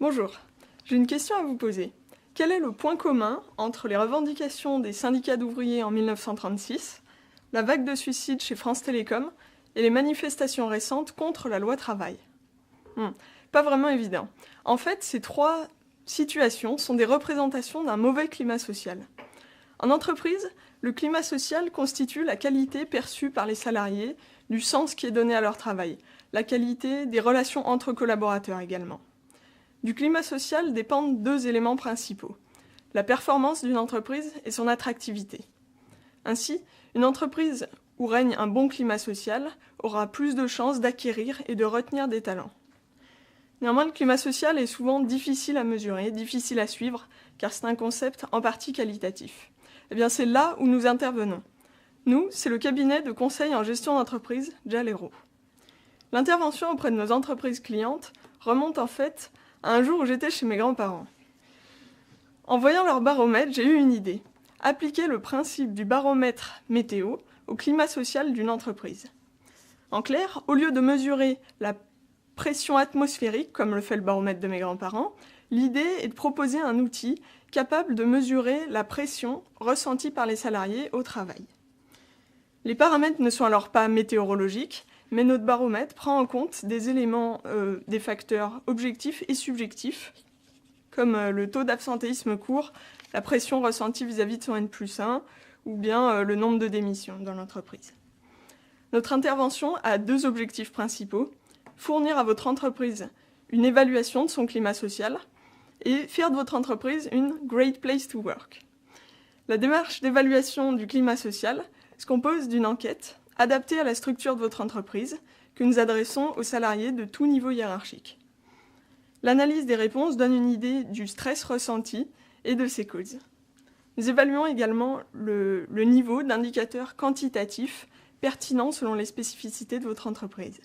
Bonjour, j'ai une question à vous poser. Quel est le point commun entre les revendications des syndicats d'ouvriers en 1936, la vague de suicides chez France Télécom et les manifestations récentes contre la loi travail? Pas vraiment évident. En fait, ces trois situations sont des représentations d'un mauvais climat social. En entreprise, le climat social constitue la qualité perçue par les salariés du sens qui est donné à leur travail, la qualité des relations entre collaborateurs également. Du climat social dépendent deux éléments principaux, la performance d'une entreprise et son attractivité. Ainsi, une entreprise où règne un bon climat social aura plus de chances d'acquérir et de retenir des talents. Néanmoins, le climat social est souvent difficile à mesurer, difficile à suivre, car c'est un concept en partie qualitatif. Eh bien, c'est là où nous intervenons. Nous, c'est le cabinet de conseil en gestion d'entreprise, Jalero. L'intervention auprès de nos entreprises clientes remonte en fait à un jour où j'étais chez mes grands-parents. En voyant leur baromètre, j'ai eu une idée. Appliquer le principe du baromètre météo au climat social d'une entreprise. En clair, au lieu de mesurer la pression atmosphérique, comme le fait le baromètre de mes grands-parents, l'idée est de proposer un outil capable de mesurer la pression ressentie par les salariés au travail. Les paramètres ne sont alors pas météorologiques, mais notre baromètre prend en compte des éléments, des facteurs objectifs et subjectifs, comme le taux d'absentéisme court, la pression ressentie vis-à-vis de son N+1, ou bien le nombre de démissions dans l'entreprise. Notre intervention a deux objectifs principaux: fournir à votre entreprise une évaluation de son climat social et faire de votre entreprise une Great Place to Work. La démarche d'évaluation du climat social se compose d'une enquête adaptée à la structure de votre entreprise que nous adressons aux salariés de tout niveau hiérarchique. L'analyse des réponses donne une idée du stress ressenti et de ses causes. Nous évaluons également le niveau d'indicateurs quantitatifs pertinents selon les spécificités de votre entreprise.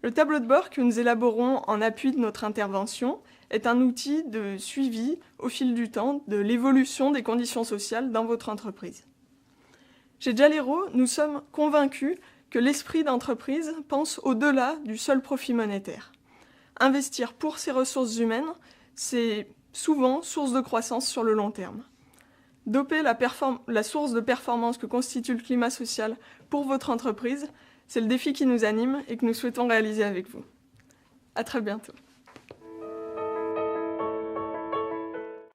Le tableau de bord que nous élaborons en appui de notre intervention est un outil de suivi au fil du temps de l'évolution des conditions sociales dans votre entreprise. Chez Jalero, nous sommes convaincus que l'esprit d'entreprise pense au-delà du seul profit monétaire. Investir pour ses ressources humaines, c'est souvent source de croissance sur le long terme. Doper la source de performance que constitue le climat social pour votre entreprise, c'est le défi qui nous anime et que nous souhaitons réaliser avec vous. À très bientôt.